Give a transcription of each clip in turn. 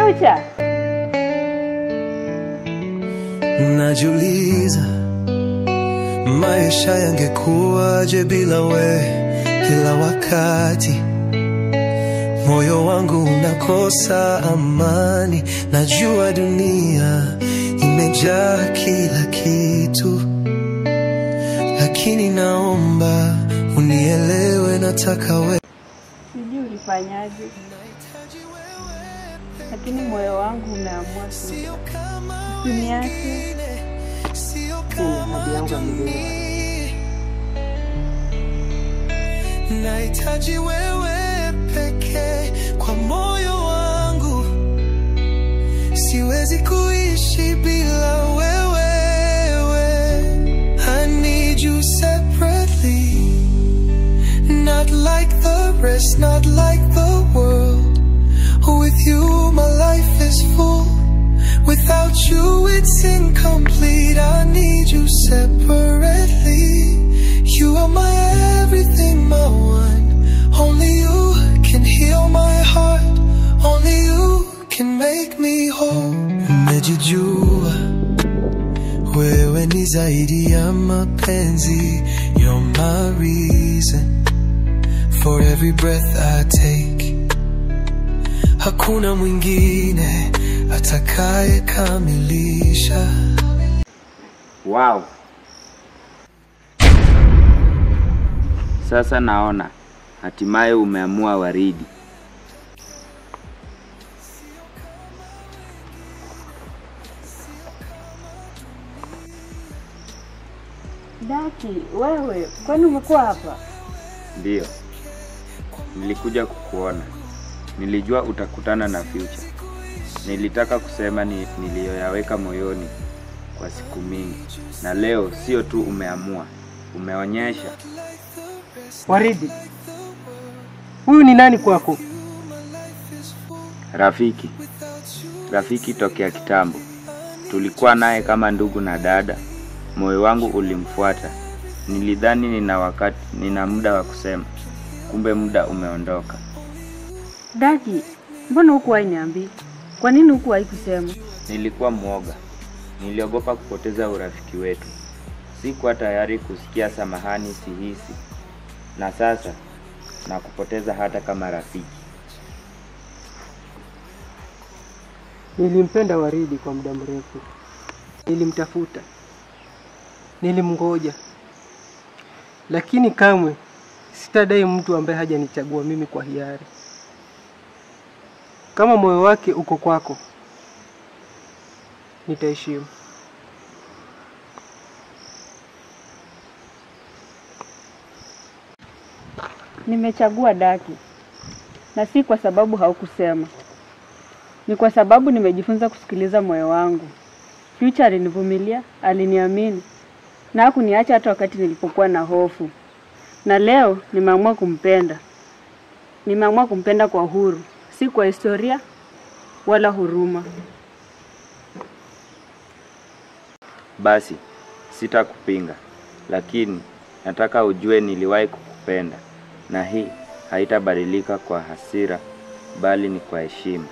Future. Najiuliza maisha yangekuwaje bila we. Kila wakati moyo wangu unakosa amani. Najua dunia imejaa kila kitu, lakini naomba unielewe, nataka we. Sijui ulifanyaje, lakini moyo wangu umeamua usiniache. Hadi yangu amelewa. Nahitaji wewe pekee kwa moyo wangu. Siwezi kuishi bila wewe. I need you separately, not like the rest, not like the world. With you my life is full, without you it's incomplete. I need you separately. You are my everything, my one. Only you can heal my heart. Only you can make me whole. Umejijua wewe ni zaidi ya mapenzi. You're my reason for every breath I take. Hakuna mwingine atakaye kamilisha. Wow. Sasa naona hatimaye umeamua Waridi. Daki, wewe kwani umekuwa hapa? Ndio. Nilikuja kukuona. Nilijua utakutana na Future. Nilitaka kusema niliyoyaweka moyoni kwa siku mingi. Na leo sio tu umeamua, umeonyesha. Waridi, huyu ni nani kwako? Rafiki. Rafiki tokea kitambo. Tulikuwa naye kama ndugu na dada. Moyo wangu ulimfuata. Nilidhani nina muda wa kusema. Kumbe muda umeondoka. Daki, mbona hukuwahi niambia? Kwa nini hukuwahi kusema? Nilikuwa mwoga. Niliogopa kupoteza urafiki wetu. Sikuwa tayari kusikia samahani sihisi. Na sasa nakupoteza hata kama rafiki. Nilimpenda Waridi kwa muda mrefu. Nilimtafuta. Nilimngoja. Lakini kamwe sitadai mtu ambaye hajanichagua mimi kwa hiari. Kama moyo wake uko kwako, nitaheshimu. Nimechagua Daki. Na si kwa sababu haukusema. Ni kwa sababu nimejifunza kusikiliza moyo wangu. Future alinivumilia, aliniamini. Na hakuniacha hata wakati nilipokuwa na hofu. Na leo nimeamua kumpenda. Nimeamua kumpenda kwa huru, si kwa historia wala huruma. Basi, sitakupinga. Lakini nataka ujue niliwahi kukupenda. Na hii haitabadilika kwa hasira, bali ni kwa heshima.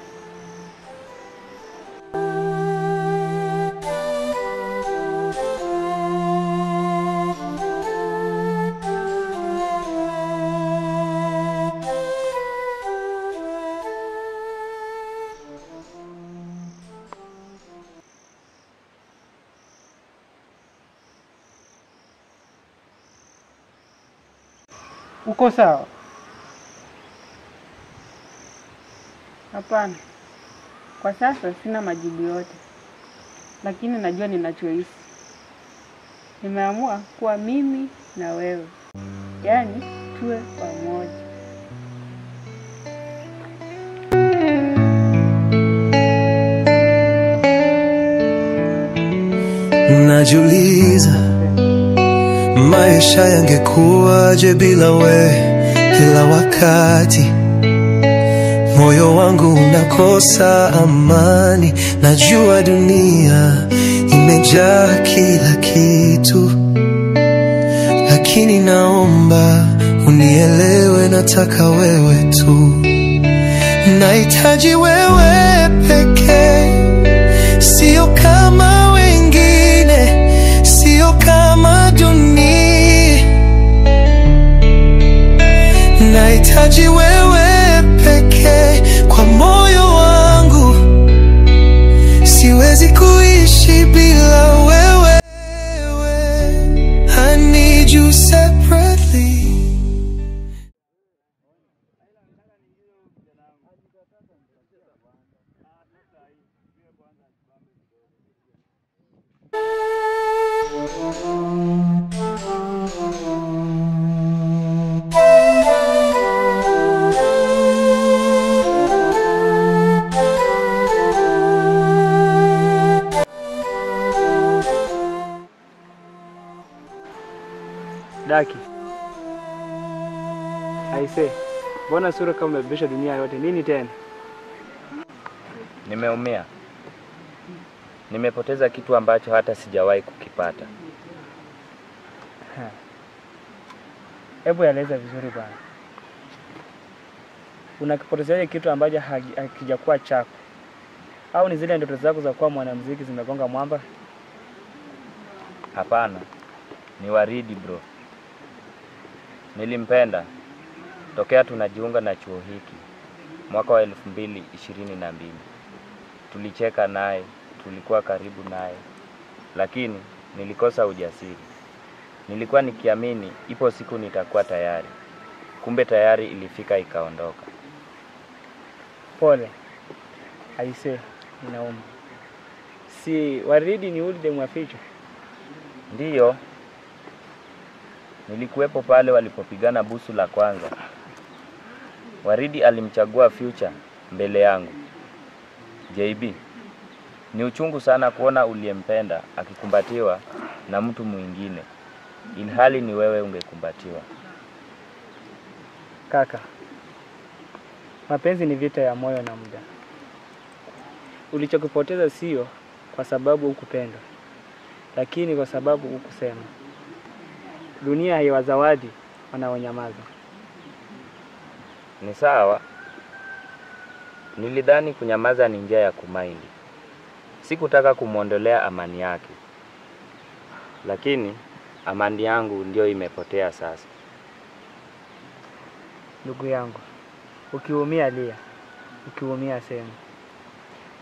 Uko sawa? Hapana. Kwa sasa sina majibu yote. Lakini najua ninachohisi. Nimeamua kuwa mimi na wewe. Yaani tuwe pamoja. Najiuliza maisha yangekuwaje bila we. Kila wakati moyo wangu unakosa amani. Najua dunia imejaa kila kitu, lakini naomba unielewe, nataka wewe tu. Nahitaji wewe pekee, sio kama wengine, sio kama dunia. Nahitaji wewe pekee kwa moyo wangu, siwezi kuishi bila wewe. I need you separately. Daki. Aise, mbona sura kama umebisha dunia yote? Nini tena? Nimeumia. Nimepoteza kitu ambacho hata sijawahi kukipata. Hebu eleza vizuri bwana. Unakipotezaje kitu ambacho hakijakuwa chako? Au ni zile ndoto zako za kuwa mwanamuziki zimegonga mwamba? Hapana. Ni Waridi bro. Nilimpenda tokea tunajiunga na chuo hiki mwaka wa 2022. Tulicheka naye, tulikuwa karibu naye, lakini nilikosa ujasiri. Nilikuwa nikiamini ipo siku nitakuwa tayari. Kumbe tayari ilifika ikaondoka. Pole. Aise, inauma. Si Waridi ni ule mwaficho? Ndiyo. Nilikuwepo pale walipopigana busu la kwanza. Waridi alimchagua Future mbele yangu. JB, ni uchungu sana kuona uliyempenda akikumbatiwa na mtu mwingine, ilhali ni wewe ungekumbatiwa. Kaka, mapenzi ni vita ya moyo na muda. Ulichokipoteza sio kwa sababu hukupenda, lakini kwa sababu hukusema. Dunia haiwazawadi wanaonyamaza. Ni sawa. Nilidhani kunyamaza ni njia ya kumaindi. Sikutaka kumuondolea amani yake. Lakini amani yangu ndio imepotea sasa. Ndugu yangu, ukiumia lia, ukiumia sema.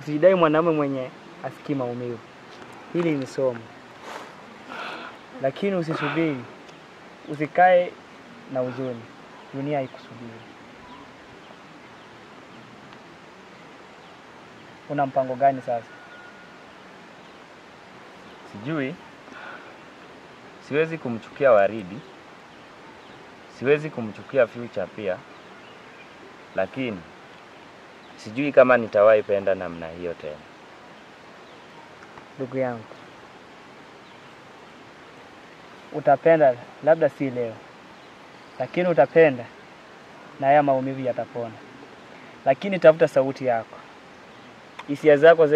Usijidai mwanamume mwenye asikii maumivu. Hili ni somo. Lakini usisubiri. Usikae na huzuni. Dunia haikusubiri. Una mpango gani sasa? Sijui. Siwezi kumchukia Waridi. Siwezi kumchukia Future pia. Lakini sijui kama nitawahi penda namna hiyo tena. Ndugu yangu, utapenda labda si leo, lakini utapenda na haya maumivu yatapona. Lakini tafuta sauti yako. Hisia zako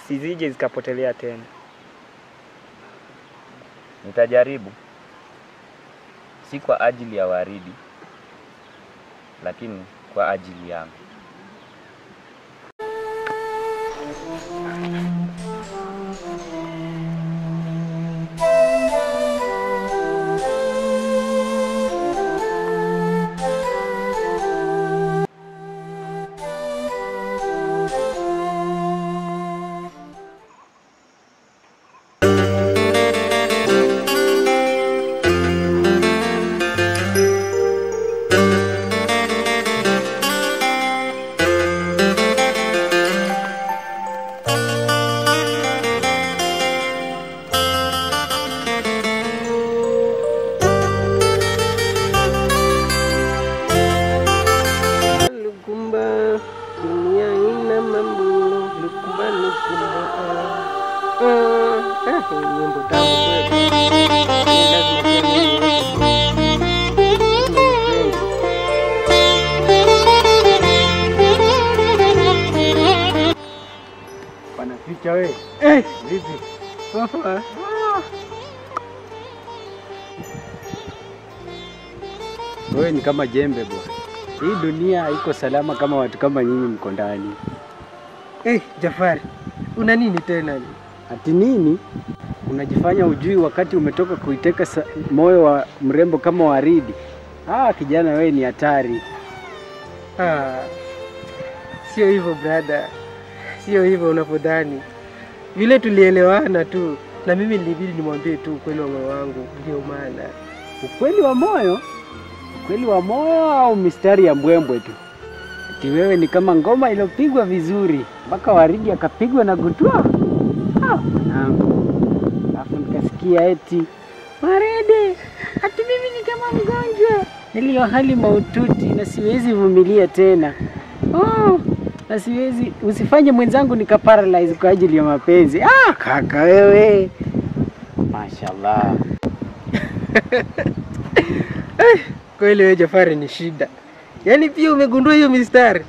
zisije zikapotelea tena. Nitajaribu. Si kwa ajili ya Waridi, lakini kwa ajili yangu. Future wewe. Vipi? Poa. Wewe ni kama jembe bwana. Hii dunia haiko salama kama watu kama nyinyi mko ndani. Jafari, una nini tena? Ati nini? Unajifanya ujui wakati umetoka kuiteka moyo wa mrembo kama Waridi. Kijana wewe ni hatari. Sio hivyo brother. Sio hivyo unavyodhani. Vile tulielewana tu na mimi nilibidi nimwambie tu ukweli wa moyo wangu, ndio maana. Ukweli wa moyo? Ukweli wa moyo au mistari ya mbwembwe tu? Ati wewe ni kama ngoma iliyopigwa vizuri mpaka Waridi akapigwa na gutwa. Mwanangu. Alafu nikasikia eti Waridi, ati mimi ni kama mgonjwa nilio hali mahututi na siwezi vumilia tena. Na siwezi, usifanye mwenzangu nikaparalyze kwa ajili ya mapenzi. Kaka wewe. Mashallah. Kweli wewe Jafari ni shida. Yaani pia umegundua hiyo mistari.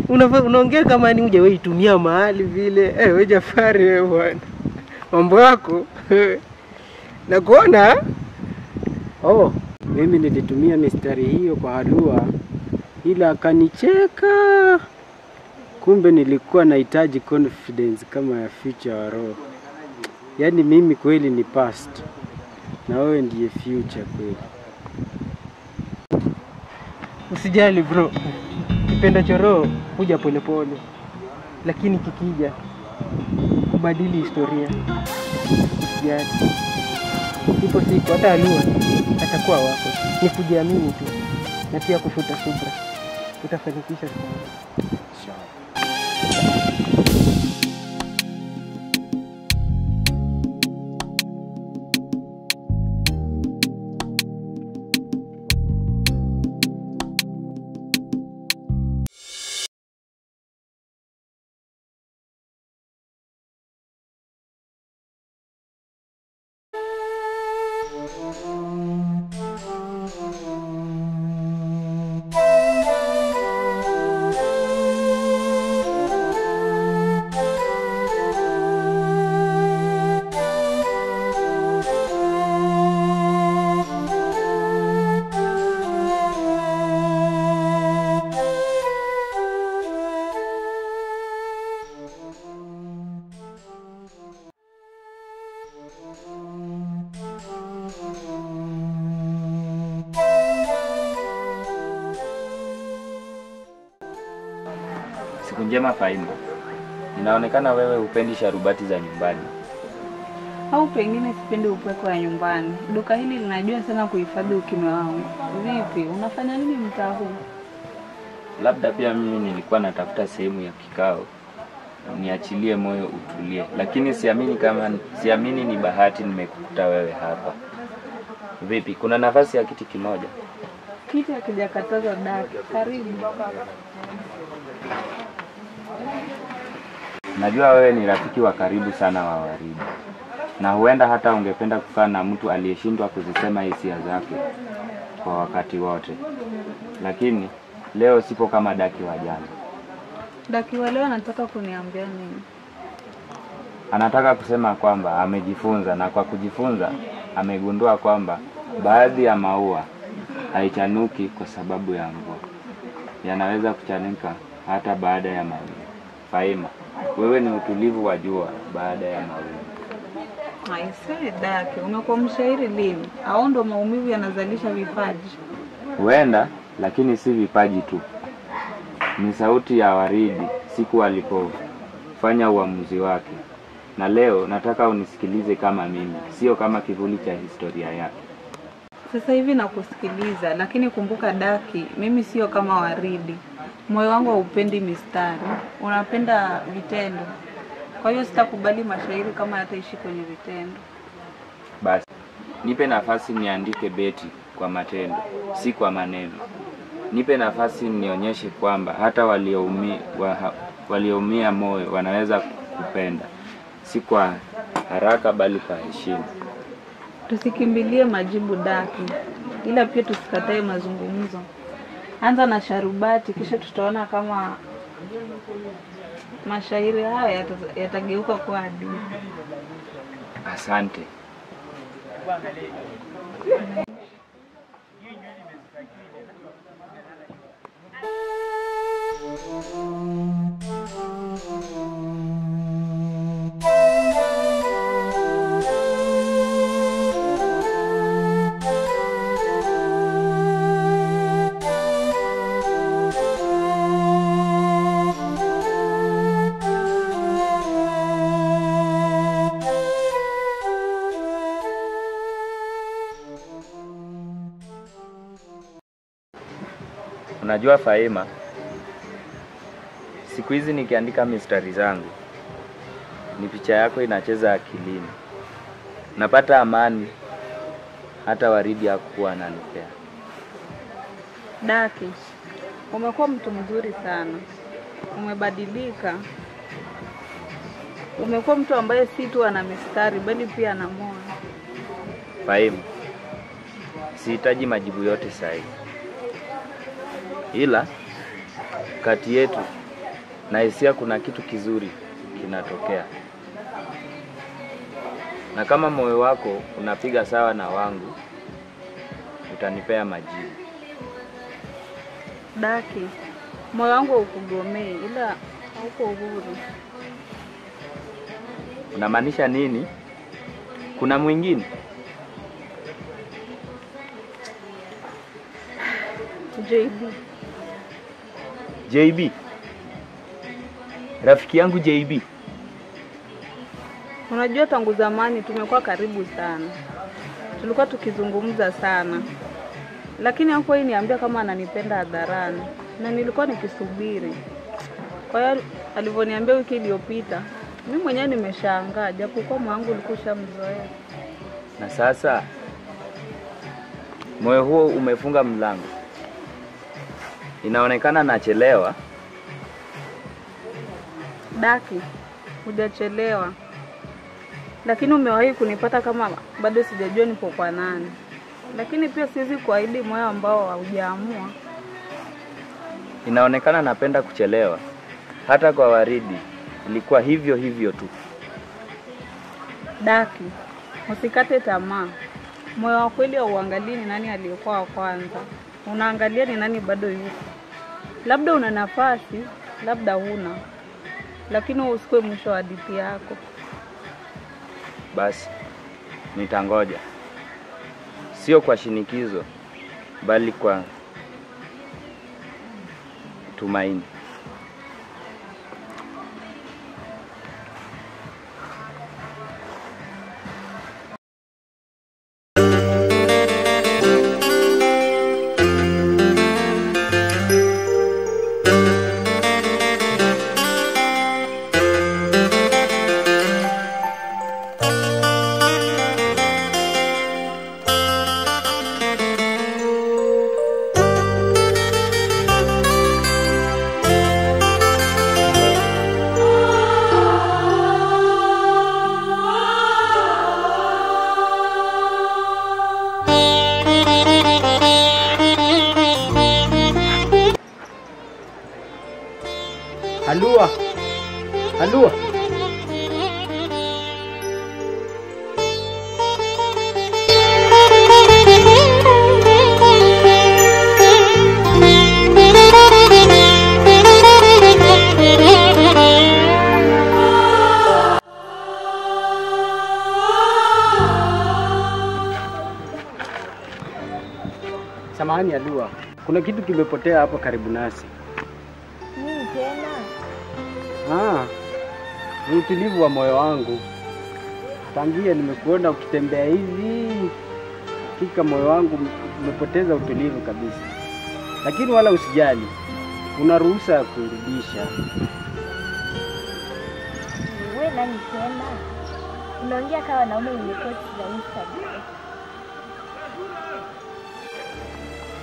Unaongea kama ni uje wewe itumia mahali vile. Wewe Jafari wewe bwana. Mambo yako. Na kuona mimi nilitumia mistari hiyo kwa Halua ila akanicheka. Kumbe nilikuwa nahitaji confidence kama ya future wa roho. Yaani mimi kweli ni past na wewe ndiye future kweli. Usijali bro. Kipenda choro huja polepole. Lakini kikija kubadili historia. Usijali. Ipo siku hata Halua atakuwa wako. Ni kujiamini tu na pia kufuta subra. Utafanikisha siku moja. Siku njema Faima. Inaonekana wewe hupendi sharubati za nyumbani. Au pengine sipendi upweke wa nyumbani. Duka hili linajua sana kuhifadhi ukimya wangu. Vipi, unafanya nini mtaa huu? Labda pia mimi nilikuwa natafuta sehemu ya kikao. Niachilie moyo utulie. Lakini siamini ni bahati nimekukuta wewe hapa. Vipi, kuna nafasi ya kiti kimoja? Kiti hakijakatazwa daki. Karibu. Najua wewe ni rafiki wa karibu sana wa Waridi. Na huenda hata ungependa kukaa na mtu aliyeshindwa kuzisema hisia zake kwa wakati wote. Lakini leo sipo kama Daki wa jana. Daki wa leo anataka kuniambia nini? Anataka kusema kwamba amejifunza, na kwa kujifunza amegundua kwamba baadhi ya maua haichanuki kwa sababu ya mvua. Yanaweza kuchanuka hata baada ya mawingu. Faima, wewe ni utulivu wa jua baada ya mawingu. Aisee Daki, umekuwa mshairi lini? Au ndo maumivu yanazalisha vipaji? Huenda, lakini si vipaji tu. Ni sauti ya Waridi siku alipofanya uamuzi wake. Na leo nataka unisikilize kama mimi, sio kama kivuli cha historia yake. Sasa hivi nakusikiliza, lakini kumbuka Daki, mimi sio kama Waridi. Moyo wangu haupendi mistari, unapenda vitendo. Kwa hiyo sitakubali mashairi kama yataishi kwenye vitendo. Basi, nipe nafasi niandike beti kwa matendo, si kwa maneno. Nipe nafasi nionyeshe kwamba hata walioumia moyo wanaweza kupenda, si kwa haraka bali kwa heshima. Tusikimbilie majibu Daki, ila pia tusikatae mazungumzo. Anza na sharubati, kisha tutaona kama mashairi haya yatageuka kuwa hadithi. Asante. Unajua Faima, siku hizi nikiandika mistari zangu, ni picha yako inacheza akilini. Napata amani, hata Waridi hakuwa ananipea. Daki, umekuwa mtu mzuri sana. Umebadilika. Umekuwa mtu ambaye si tu ana mistari bali pia ana moyo. Faima, sihitaji majibu yote sahihi. Ila kati yetu na hisia kuna kitu kizuri kinatokea. Na kama moyo wako unapiga sawa na wangu, utanipea majibu. Daki, moyo wangu haukugomei ila hauko uhuru. Unamaanisha nini? Kuna mwingine? JB. Rafiki yangu JB. Unajua tangu zamani tumekuwa karibu sana. Tulikuwa tukizungumza sana. Lakini hakuwahi niambia kama ananipenda hadharani. Na nilikuwa nikisubiri. Kwa hiyo alivyoniambia wiki iliyopita, mimi mwenyewe nimeshangaa japokuwa moyo wangu ulikuwa ushamzoea. Na sasa moyo huo umefunga mlango. Inaonekana nachelewa. Daki, hujachelewa. Lakini umewahi kunipata kama bado sijajua nipo kwa nani. Lakini pia siwezi kuahidi moyo ambao haujaamua. Inaonekana napenda kuchelewa. Hata kwa Waridi ilikuwa hivyo hivyo tu. Daki, usikate tamaa. Moyo wa kweli hauangalii ni nani aliyekuwa wa kwanza. Unaangalia ni nani bado yuko. Labda una nafasi, labda huna. Lakini usikue mwisho wa hadithi yako. Basi, nitangoja. Sio kwa shinikizo, bali kwa tumaini. Halua. Halua. Samahani Halua. Kuna kitu kimepotea hapa karibu nasi. Nini tena? Ni utulivu wa moyo wangu. Tangia nimekuona ukitembea hivi, hakika moyo wangu umepoteza utulivu kabisa. Lakini wala usijali. Una ruhusa ya kurudisha. Wewe nani tena? Unaongea kama wanaume wenye posti za Instagram.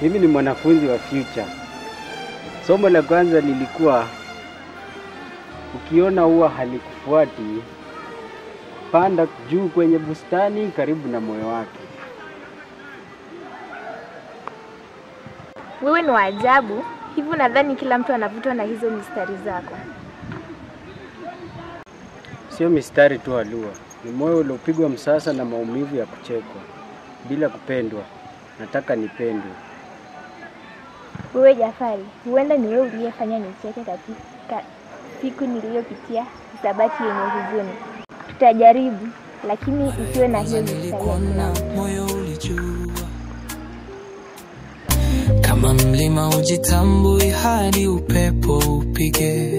Mimi ni mwanafunzi wa Future. Somo la kwanza lilikuwa ukiona ua halikufuati, panda juu kwenye bustani karibu na moyo wake. Wewe ni wa ajabu. Hivi nadhani kila mtu anavutwa na hizo mistari zako. Sio mistari tu Halua, ni moyo uliopigwa msasa na maumivu ya kuchekwa. Bila kupendwa, nataka nipendwe. Wewe Jafari, huenda ni wewe uliyefanya nicheke katika siku niliyopitia hisabati yenye huzuni. Tutajaribu, lakini usiwe na hiyo mistari. Moyo ulijua kama mlima ujitambui hadi upepo upige.